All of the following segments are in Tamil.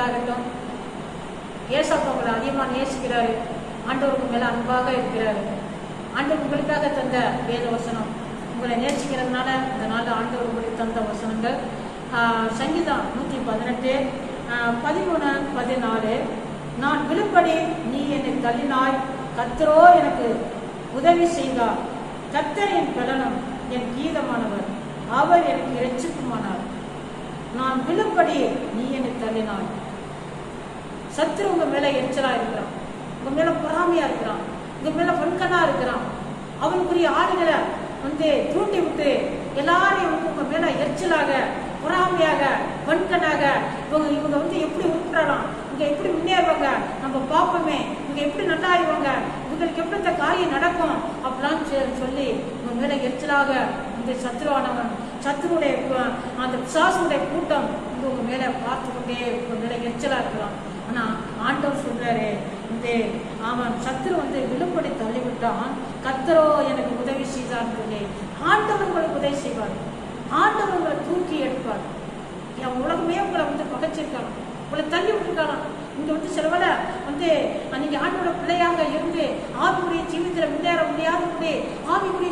உண்டாகட்டும். ஏசப்பா உங்களை அதிகமாக நேசிக்கிறாரு. ஆண்டவருக்கு மேலே அன்பாக இருக்கிறாரு. ஆண்டவர் உங்களுக்காக தந்த வேத வசனம் உங்களை நேசிக்கிறதுனால இந்த நாள் ஆண்டவர் உங்களுக்கு தந்த வசனங்கள் சங்கீதம் 118 13 14. நான் விழும்படி நீ என்னை தள்ளினாய், கர்த்தரோ எனக்கு உதவி செய்தார். கர்த்தர் என் பலனும் என் கீதமானவர், அவர் எனக்கு இரட்சிப்புமானார். நான் விழும்படி நீ என்னை தள்ளினாய். சத்துரு உங்க மேல எரிச்சலா இருக்கிறான், உங்க மேல பொறாமையா இருக்கிறான், உங்க மேல வன்கனா இருக்கிறான். அவனுக்குரிய ஆடுகளை தூண்டி விட்டு எல்லாரையும் உங்க மேல எரிச்சலாக, பொறாமையாக, வன்கனாக இவங்க எப்படி உருப்பிடலாம், இங்க எப்படி முன்னேறுவாங்க, நம்ம பார்ப்போமே, இவங்க எப்படி நல்லாயிருவாங்க, இவங்களுக்கு எப்படி இந்த காரியம் நடக்கும் அப்படிலாம் சொல்லி உங்க மேல எரிச்சலாக இந்த சத்துருவானவன், சத்துருடைய அந்த பிசாசுடைய கூட்டம் உங்க மேல பார்த்து கொண்டே உங்க மேல எரிச்சலா இருக்கலாம். ஆனா ஆண்டவர் சொல்றாரு, அவன் சத்துரு விழும்படி தள்ளிவிட்டான், கர்த்தரோ எனக்கு உதவி செய்தான்னு சொல்லி ஆண்டவர் உங்களுக்கு உதவி செய்வார். ஆண்டவர் உங்களை தூக்கி எடுப்பார். உலகமே உங்களை பகைச்சிருக்கலாம், உங்களை தள்ளி விட்டுருக்கலாம். இங்க சில வேலை நீங்க ஆண்டோட பிள்ளையாக இருந்து ஆவிக்குரிய ஜீவித்துல முன்னேற முடியாதபடி ஆவிக்குரிய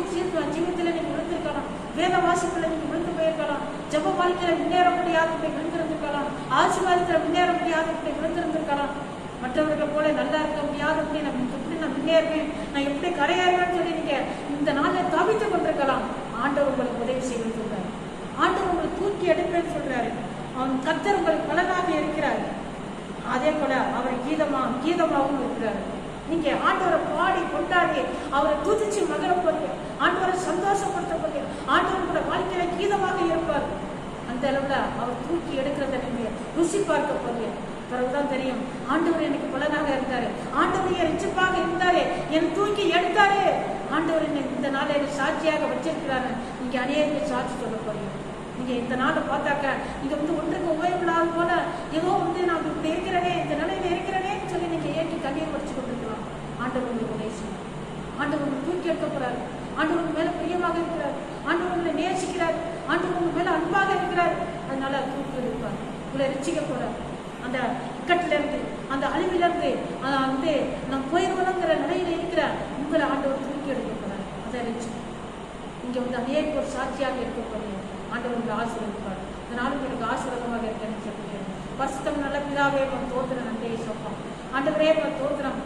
ஜீவித்துல நீங்க விழுந்திருக்கலாம். வேத வாசிப்புல நீங்க விழுந்து போயிருக்கலாம். ஜப வாழ்க்கையில முன்னேற முடியாதபடி விழுந்திருந்திருக்கலாம். ஆசீர்வாதத்துல முன்னேற முடியாதபடி விழுந்திருந்திருக்கலாம். மற்றவர்கள் போல நல்லா இருக்க முடியாதபடி நான் எப்படி நான் முன்னேறுவேன், நான் எப்படி கரையேறுவேன்னு சொல்லி நீங்க இந்த நாளை தவித்துக் கொண்டிருக்கலாம். ஆண்டவர் உங்களுக்கு உதவி செய்வேன்னு சொல்றாரு. ஆண்டவர் உங்களை தூக்கி எடுப்பேன்னு சொல்றாரு. அவன் கர்த்தர் உங்களுக்கு பலனாக இருக்கிறார். அதே போல அவர் கீதமாகவும் இருக்கிறாரு. நீங்க ஆண்டவரை பாடி கொண்டாடி அவரை துதிச்சு மகிழ போறீங்க, ஆண்டவரை சந்தோஷப்படுத்த போறீங்க, ஆண்டவர் கூட வாழ்க்கையில கீதமாக இருப்பார். அந்த அளவுல அவர் தூக்கி எடுக்கிறத நீங்க ருசி பார்க்க போறீங்க. பிறகுதான் தெரியும், ஆண்டவர் எனக்கு பலனாக இருந்தாரு, ஆண்டவர் என் ரிச்சிப்பாக இருந்தாரு, என் தூக்கி எடுத்தாரு, ஆண்டவர் என்னை இந்த நாளை சாட்சியாக வச்சிருக்கிறாரு. நீங்க அநேக சாட்சி சொல்ல போறீங்க. நீங்க இந்த நாளை பார்த்தாக்க நீங்க ஒன்றுக்கு உபயோகப்படாத போல ஏதோ நான் இப்படி இருக்கிறனே, இந்த நிலையில இருக்கிறனேன்னு சொல்லி நீங்க ஏற்றி கண்ணீர் வடிச்சு கொண்டிருக்கலாம். ஆண்டவர் உங்களுக்கு உதவி செய்யும். ஆண்டவர் உங்களை தூக்கி எடுக்க போறாரு. ஆண்டவர் உங்க மேல பிரியமாக இருக்கிறார். ஆண்டவர் உங்களை நேசிக்கிறார். ஆண்டவர் உங்க மேல அன்பாக இருக்கிறார். அதனால தூக்கி எடுப்பார். உங்களை ரட்சிக்க போறார். அந்த இக்கட்டில இருந்து, அந்த அழிவில இருந்து நான் போயிடுவோங்கிற நிலையில இருக்கிற உங்களை ஆண்டவர் தூக்கி எடுக்க போறாரு. அதை ரட்சி இங்க அநேக ஒரு சாட்சியாக இருக்க போறீங்க. ஆண்டவர் உங்களுக்கு ஆசீர்வதிப்பார். இந்த நாள் உங்களுக்கு ஆசீர்வாதமாக இருக்கேன்னு சொல்லுகிறேன். பரிசுத்தம் நல்ல பிதாவே தோத்திரம், நன்றியை சொல்றோம். ஆண்டவரே தோத்திரம்.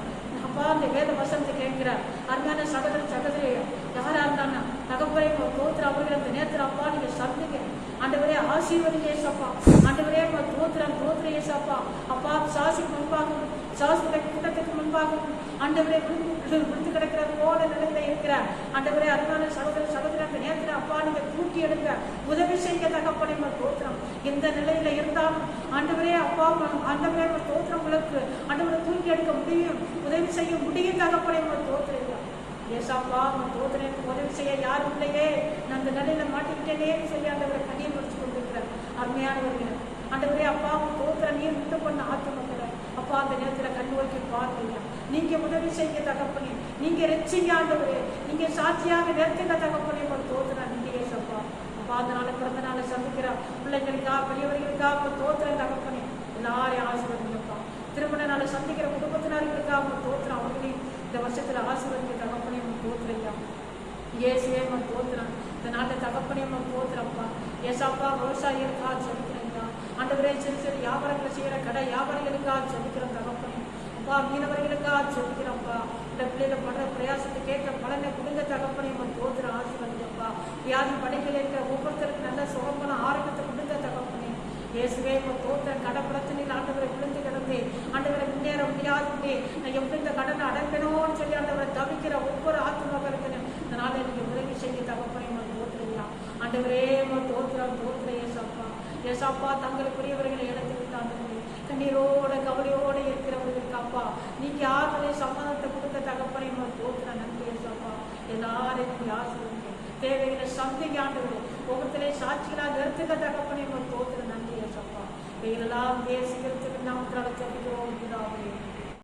அப்பா அந்த வேத வசனத்தை கேட்கிற அருமையான சகோதர சகோதரி யாரா இருந்தாலும் தகப்பரே தோத்திரம் அவர்கள் அந்த நேரத்தில் அப்பா நீங்க சந்திங்க. ஆண்டவரே ஆசீர்வதிங்க ஏசப்பா. ஆண்டவரே தோத்திரம் ஏசப்பா. அப்பா சாசிக்கு முன்பாகவும் சாசுடைய கூட்டத்துக்கு முன்பாகவும் ஆண்டவரே விழுந்து கிடக்கிறது போல நிலையில இருக்கிற ஆண்டவரே அருமையான சகோதர சகோதரி அந்த நேரத்தில் அப்பா நீங்க தூக்கி எடுங்க, உதவி செய்ய தகப்பனை தோத்திரம். எந்த நிலையில இருந்தாலும் ஆண்டவரே அப்பா ஆண்டவரே தோத்திரம் உங்களுக்கு ஆண்டவரை தூக்கி எடுக்க முடியும், உதவி செய்ய முடியும் தகப்பனை தோத்திரம். ஏசாப்பா தோத்திரம் உதவி செய்ய யாரும் இல்லையே, நான் அந்த நிலையில மாட்டிக்கிட்டேனே சொல்லி ஆண்டவரை கண்ணீர் முடிச்சு கொண்டிருக்கிறார் அருமையானவர்கள். ஆண்டவரே அப்பா தோத்திரம் நீர் விட்டு பண்ண ஆத்துமக்களை அப்பா அந்த நேரத்துல கண் வைக்க பார்க்கல. நீங்க உதவி செய்ய தகப்பனே, நீங்க ரட்சிங்க ஆண்டவரே, நீங்க சாட்சியாக நிறுத்துங்க தகப்பனே தோத்திரம். நீங்க ஏசப்பா அப்பா அந்த நாளை பிறந்த நாளை சந்திக்கிற பிள்ளைங்களுக்கா பெரியவர்களுக்கா தோத்திரம் தகப்பனே எல்லாரையும் ஆசீர்வதிங்கப்பா. திருமண நாளை சந்திக்கிற குடும்பத்தினர்களுக்கா தோத்திரம், அவர்களையும் இந்த வருஷத்துல ஆசீர்வதிக்க தகப்பனே தோத்திரையா. ஏசுவே தோத்திரம். இந்த நாட்டை தகப்பனே தோத்திரப்பா. ஏசாப்பா விவசாயிகளுக்கா சொல்லிக்கிறேன்ப்பா. ஆண்டவரே சிறு சிறு வியாபாரங்களை செய்யற கடை வியாபாரிகளுக்கா சொல்லிக்கிற தகப்பனே அப்பா. மீனவர்களுக்கா சொல்லிக்கிறப்பா. இந்த பிள்ளைகளை படுற பிரயாசத்தை கேட்க பலனை கொடுங்க தகப்பனே தோத்திரம் ஆசீர்வதிங்கப்பா. வியாதி படைகள் இருக்கிற ஒவ்வொருத்தருக்கு நல்ல சுகமான ஆரோக்கியத்தை கொடுங்க தகப்பனே. இயேசுவே தோத்திரம். கடை பிரச்சனையில் ஆண்டவரை விழுந்து கிடந்து ஆண்டவரை முன்னேற முடியாது, நான் எப்படி இந்த கடனை அடைக்கணும்னு சொல்லி ஆண்டவரை தவிக்கிற ஒவ்வொரு ஆத்மாக்களுக்கு இந்த நாளை நீங்க உதவி செய்ய தகப்பனே தோத்திரலாம். ஆண்டவரே தோத்திரம் ஏசாப்பா. ஏசாப்பா தங்களுக்குரியவர்களை இழந்து விட்டாண்டவர்கள் கண்ணீரோட கவலையோடு இருக்கிறவர்களுக்கு அப்பா நீங்க யாருடைய சம்மதத்தை கொடுத்த தகப்பனை தோத்திரம். நன்றி ஏசாப்பா. எல்லாரையும் ஆசீர்வதிங்க, தேவைகளை சந்திங்க ஆண்டவரே. ஒவ்வொருத்தரை சாட்சிகளா நிறுத்துங்க தகப்பனை தோத்திரம். நன்றி ஏசாப்பா. இவைகளெல்லாம் தேசிகளுக்கு நாமத்தினால